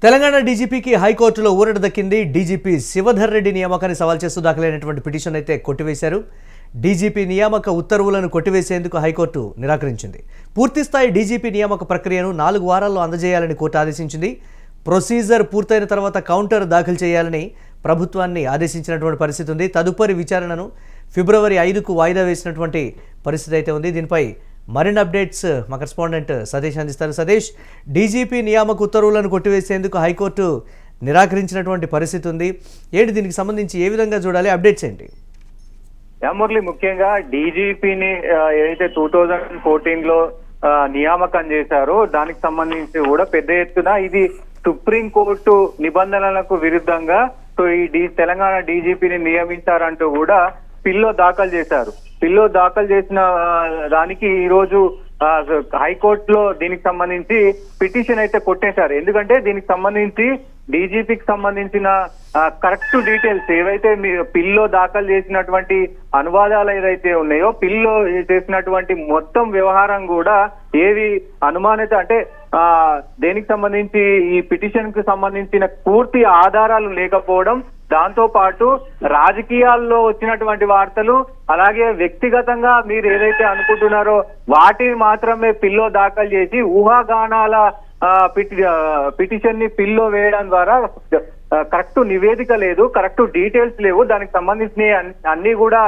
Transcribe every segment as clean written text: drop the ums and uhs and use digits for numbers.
తెలంగాణ డీజీపీకి హైకోర్టులో ఊరట దక్కింది. డీజీపీ శివధర్ రెడ్డి నియామకాన్ని సవాల్ చేస్తూ దాఖలైనటువంటి పిటిషన్ అయితే కొట్టివేశారు. డీజీపీ నియామక ఉత్తర్వులను కొట్టివేసేందుకు హైకోర్టు నిరాకరించింది. పూర్తిస్థాయి డీజీపీ నియామక ప్రక్రియను 4 వారాల్లో అందజేయాలని కోర్టు ఆదేశించింది. ప్రొసీజర్ పూర్తయిన తర్వాత కౌంటర్ దాఖలు చేయాలని ప్రభుత్వాన్ని ఆదేశించినటువంటి పరిస్థితి ఉంది. తదుపరి విచారణను ఫిబ్రవరి 5కు వాయిదా వేసినటువంటి పరిస్థితి అయితే ఉంది. దీనిపై మరిన్ని అప్డేట్స్ మా కరెస్పాండెంట్ సతీష్ అందిస్తారు. సతీష్, డీజీపీ నియామక ఉత్తర్వులను కొట్టివేసేందుకు హైకోర్టు నిరాకరించినటువంటి పరిస్థితి ఉంది. ఏంటి దీనికి సంబంధించి ఏ విధంగా చూడాలి? అప్డేట్స్ ఏంటి? మురళి, ముఖ్యంగా డీజీపీని ఏదైతే 2014లో నియామకం చేశారో దానికి సంబంధించి కూడా పెద్ద ఎత్తున ఇది సుప్రీంకోర్టు నిబంధనలకు విరుద్ధంగా ఈ తెలంగాణ డీజీపీని నియమించారంటూ కూడా పిల్లో దాఖలు చేశారు. పిల్లో దాఖలు చేసిన దానికి ఈ రోజు హైకోర్టులో దీనికి సంబంధించి పిటిషన్ అయితే కొట్టేశారు. ఎందుకంటే దీనికి సంబంధించి డీజీపీకి సంబంధించిన కరెక్ట్ డీటెయిల్స్ ఏవైతే పిల్లో దాఖలు చేసినటువంటి అనువాదాలు ఏదైతే ఉన్నాయో, పిల్లో చేసినటువంటి మొత్తం వ్యవహారం కూడా ఏవి అనుమానిత అంటే దేనికి సంబంధించి ఈ పిటిషన్ కు సంబంధించిన పూర్తి ఆధారాలు లేకపోవడం, దాంతో పాటు రాజకీయాల్లో వచ్చినటువంటి వార్తలు, అలాగే వ్యక్తిగతంగా మీరు ఏదైతే అనుకుంటున్నారో వాటిని మాత్రమే పిల్లో దాఖలు చేసి ఊహాగానాల పిటిషన్ ని పిల్లో వేయడం ద్వారా కరెక్ట్ నివేదిక లేదు, కరెక్ట్ డీటెయిల్స్ లేవు, దానికి సంబంధించిన అన్ని కూడా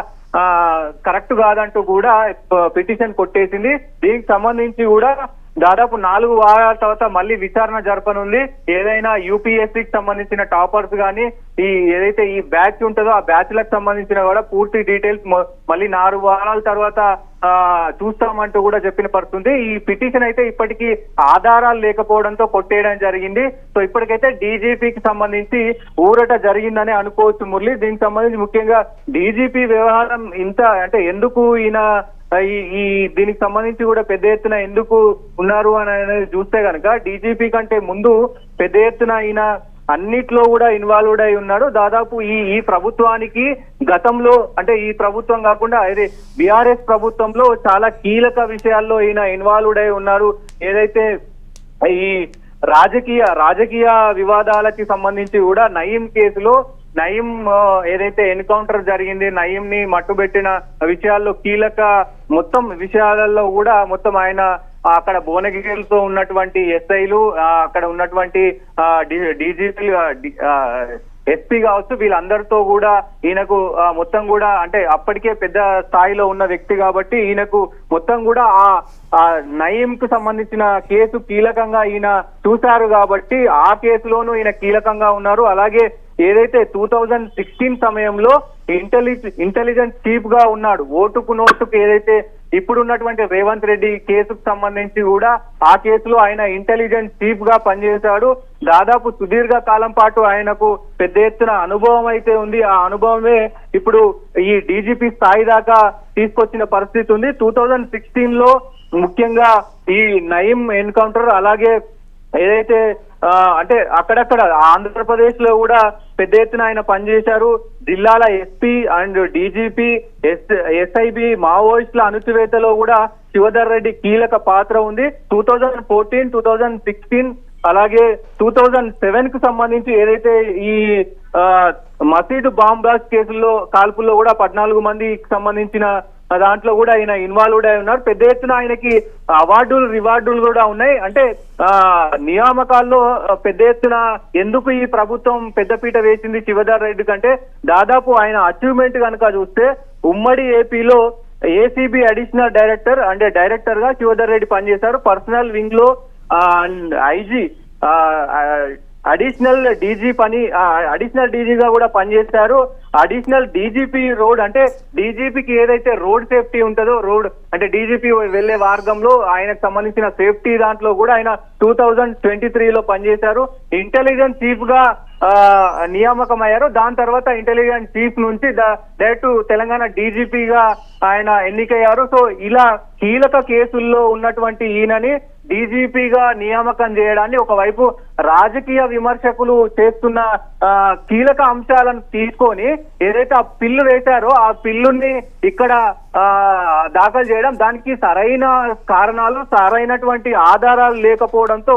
కరెక్ట్ కాదంటూ కూడా పిటిషన్ కొట్టేసింది. దీనికి సంబంధించి కూడా దాదాపు 4 వారాల తర్వాత మళ్ళీ విచారణ జరపనుంది. ఏదైనా యూపీఎస్సీకి సంబంధించిన టాపర్స్ కానీ ఈ ఏదైతే ఈ బ్యాచ్ ఉంటుందో ఆ బ్యాచ్ లకు సంబంధించిన కూడా పూర్తి డీటెయిల్స్ మళ్ళీ 4 వారాల తర్వాత చూస్తామంటూ కూడా చెప్పిన పడుతుంది. ఈ పిటిషన్ అయితే ఇప్పటికీ ఆధారాలు లేకపోవడంతో కొట్టేయడం జరిగింది. సో ఇప్పటికైతే డీజీపీకి సంబంధించి ఊరట జరిగిందని అనుకోవచ్చు మురళి. దీనికి సంబంధించి ముఖ్యంగా డీజీపీ వ్యవహారం ఇంత అంటే ఎందుకు ఈయన ఈ దీనికి సంబంధించి కూడా పెద్ద ఎత్తున ఎందుకు ఉన్నారు అని అనేది చూస్తే కనుక డీజీపీ కంటే ముందు పెద్ద ఎత్తున ఈయన అన్నిట్లో కూడా ఇన్వాల్వ్డ్ అయి ఉన్నాడు. దాదాపు ఈ ప్రభుత్వానికి గతంలో అంటే ఈ ప్రభుత్వం కాకుండా అదే బీఆర్ఎస్ ప్రభుత్వంలో చాలా కీలక విషయాల్లో ఈయన ఇన్వాల్వ్డ్ అయి ఉన్నారు. ఏదైతే ఈ రాజకీయ వివాదాలకి సంబంధించి కూడా నయీం కేసులో నయీం ఏదైతే ఎన్కౌంటర్ జరిగింది, నయీం ని మట్టుబెట్టిన విషయాల్లో కీలక మొత్తం విషయాలలో కూడా మొత్తం ఆయన అక్కడ భువనగిరితో ఉన్నటువంటి ఎస్ఐలు, అక్కడ ఉన్నటువంటి డీజీపీ ఎస్పీ కావచ్చు, వీళ్ళందరితో కూడా ఈయనకు మొత్తం కూడా అంటే అప్పటికే పెద్ద స్థాయిలో ఉన్న వ్యక్తి కాబట్టి ఈయనకు మొత్తం కూడా ఆ నయీం కు సంబంధించిన కేసు కీలకంగా ఈయన చూశారు కాబట్టి ఆ కేసులోనూ ఈయన కీలకంగా ఉన్నారు. అలాగే ఏదైతే 2016 సమయంలో ఇంటెలిజెన్స్ చీఫ్ గా ఉన్నాడు, ఓటుకు నోటుకు ఏదైతే ఇప్పుడున్నటువంటి రేవంత్ రెడ్డి కేసుకు సంబంధించి కూడా ఆ కేసులో ఆయన ఇంటెలిజెన్స్ చీఫ్ గా పనిచేశాడు. దాదాపు సుదీర్ఘ కాలం పాటు ఆయనకు పెద్ద ఎత్తున అనుభవం అయితే ఉంది. ఆ అనుభవమే ఇప్పుడు ఈ డీజీపీ స్థాయి దాకా తీసుకొచ్చిన పరిస్థితి ఉంది. 2016లో ముఖ్యంగా ఈ నయీం ఎన్కౌంటర్, అలాగే ఏదైతే అంటే అక్కడక్కడ ఆంధ్రప్రదేశ్ లో కూడా పెద్ద ఎత్తున ఆయన పనిచేశారు. జిల్లాల ఎస్పీ అండ్ డీజీపీ ఎస్ఐబి మావోయిస్టుల అణచివేతలో కూడా శివధర్ రెడ్డి కీలక పాత్ర ఉంది. 2014, 2016 అలాగే 2007 కు సంబంధించి ఏదైతే ఈ మసీదు బాంబ్ బ్లాస్ట్ కేసుల్లో కాల్పుల్లో కూడా 14 మందికి సంబంధించిన దాంట్లో కూడా ఆయన ఇన్వాల్వ్డ్ అయి ఉన్నారు. పెద్ద ఎత్తున ఆయనకి అవార్డులు రివార్డులు కూడా ఉన్నాయి. అంటే నియామకాల్లో పెద్ద ఎత్తున ఎందుకు ఈ ప్రభుత్వం పెద్దపీట వేసింది శివధర్ రెడ్డి కంటే, దాదాపు ఆయన అచీవ్మెంట్ కనుక చూస్తే ఉమ్మడి ఏపీలో ఏసీబీ అడిషనల్ డైరెక్టర్ అంటే డైరెక్టర్ గా శివధర్ రెడ్డి పనిచేశారు. పర్సనల్ వింగ్ లో ఐజీ అడిషనల్ డీజీగా కూడా పనిచేశారు. అడిషనల్ డీజీపీ రోడ్ అంటే డీజీపీకి ఏదైతే రోడ్ సేఫ్టీ ఉంటుందో, రోడ్ అంటే డీజీపీ వెళ్లే మార్గంలో ఆయనకు సంబంధించిన సేఫ్టీ దాంట్లో కూడా ఆయన 2023లో పనిచేశారు. ఇంటెలిజెన్స్ చీఫ్ గా నియామకం అయ్యారు. దాని తర్వాత ఇంటెలిజెన్స్ చీఫ్ నుంచి డైరెక్ట్ తెలంగాణ డీజీపీగా ఆయన ఎన్నికయ్యారు. సో ఇలా కీలక కేసుల్లో ఉన్నటువంటి ఈయనని డీజీపీగా నియామకం చేయడాన్ని ఒకవైపు రాజకీయ విమర్శకులు చేస్తున్న కీలక అంశాలను తీసుకొని ఏదైతే ఆ పిల్లు వేశారో ఆ పిల్లుని ఇక్కడ దాఖలు చేయడం, దానికి సరైన కారణాలు సరైనటువంటి ఆధారాలు లేకపోవడంతో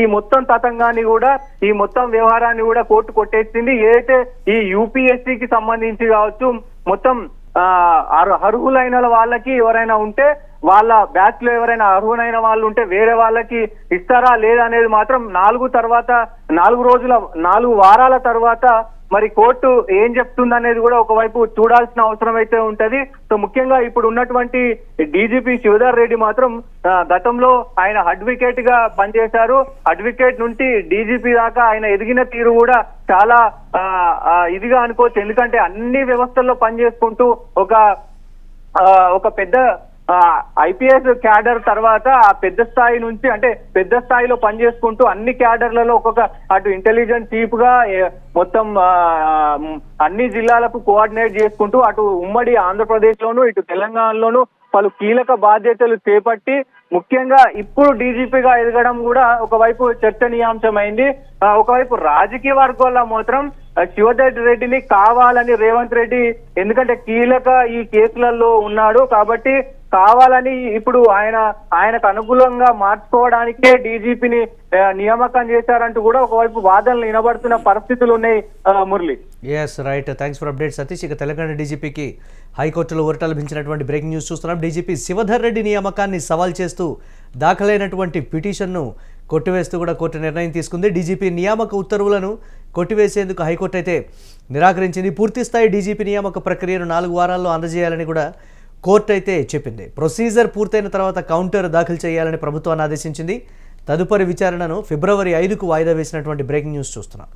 ఈ మొత్తం తతంగాన్ని కూడా ఈ మొత్తం వ్యవహారాన్ని కూడా కోర్టు కొట్టేసింది. ఏదైతే ఈ యూపీఎస్సీకి సంబంధించి కావచ్చు, మొత్తం అర్హులైన వాళ్ళకి ఎవరైనా ఉంటే వాళ్ళ బ్యాచ్ లో ఎవరైనా అర్హులైన వాళ్ళు ఉంటే వేరే వాళ్ళకి ఇస్తారా లేదా అనేది మాత్రం 4 వారాల తర్వాత మరి కోర్టు ఏం చెప్తుంది అనేది కూడా ఒకవైపు చూడాల్సిన అవసరం అయితే ఉంటది. సో ముఖ్యంగా ఇప్పుడు ఉన్నటువంటి డీజీపీ శివధర్ రెడ్డి మాత్రం గతంలో ఆయన అడ్వకేట్ గా పనిచేశారు. అడ్వకేట్ నుండి డీజీపీ దాకా ఆయన ఎదిగిన తీరు కూడా చాలా ఇదిగా అనుకోవచ్చు. ఎందుకంటే అన్ని వ్యవస్థల్లో పనిచేసుకుంటూ ఒక పెద్ద ఐపీఎస్ క్యాడర్ తర్వాత ఆ పెద్ద స్థాయి నుంచి అంటే పెద్ద స్థాయిలో పనిచేసుకుంటూ అన్ని క్యాడర్లలో అటు ఇంటెలిజెన్స్ చీఫ్ గా మొత్తం అన్ని జిల్లాలకు కోఆర్డినేట్ చేసుకుంటూ అటు ఉమ్మడి ఆంధ్రప్రదేశ్ లోను ఇటు తెలంగాణలోను పలు కీలక బాధ్యతలు చేపట్టి ముఖ్యంగా ఇప్పుడు డీజీపీగా ఎదగడం కూడా ఒకవైపు చర్చనీయాంశమైంది. ఒకవైపు రాజకీయ వర్గాల్లో మాత్రం శివధర్ రెడ్డిని కావాలని రేవంత్ రెడ్డి, ఎందుకంటే కీలక ఈ కేసులలో ఉన్నాడు కాబట్టి కావాలని ఇప్పుడు ఆయనకు అనుకూలంగా మార్చుకోవడానికే డీజీపీని నియామకం చేశారంటూ కూడా ఒకవైపు వాదనలు వినబడుతున్న పరిస్థితులు ఉన్నాయి. Murali, yes right, thanks for update Satish. ఇక తెలంగాణ డీజీపీకి హైకోర్టులో ఊరట లభించినటువంటి బ్రేకింగ్ న్యూస్ చూస్తున్నాం. డీజీపీ శివధర్ రెడ్డి నియామకాన్ని సవాల్ చేస్తూ దాఖలైనటువంటి పిటిషన్ను కొట్టివేస్తూ కూడా కోర్టు నిర్ణయం తీసుకుంది. డీజీపీ నియామక ఉత్తర్వులను కొట్టివేసేందుకు హైకోర్టు అయితే నిరాకరించింది. పూర్తిస్థాయి డీజీపీ నియామక ప్రక్రియను 4 వారాల్లో అందజేయాలని కూడా కోర్టు అయితే చెప్పింది. ప్రొసీజర్ పూర్తయిన తర్వాత కౌంటర్ దాఖలు చేయాలని ప్రభుత్వాన్ని ఆదేశించింది. తదుపరి విచారణను ఫిబ్రవరి 5కు వాయిదా వేసినటువంటి బ్రేకింగ్ న్యూస్ చూస్తున్నాం.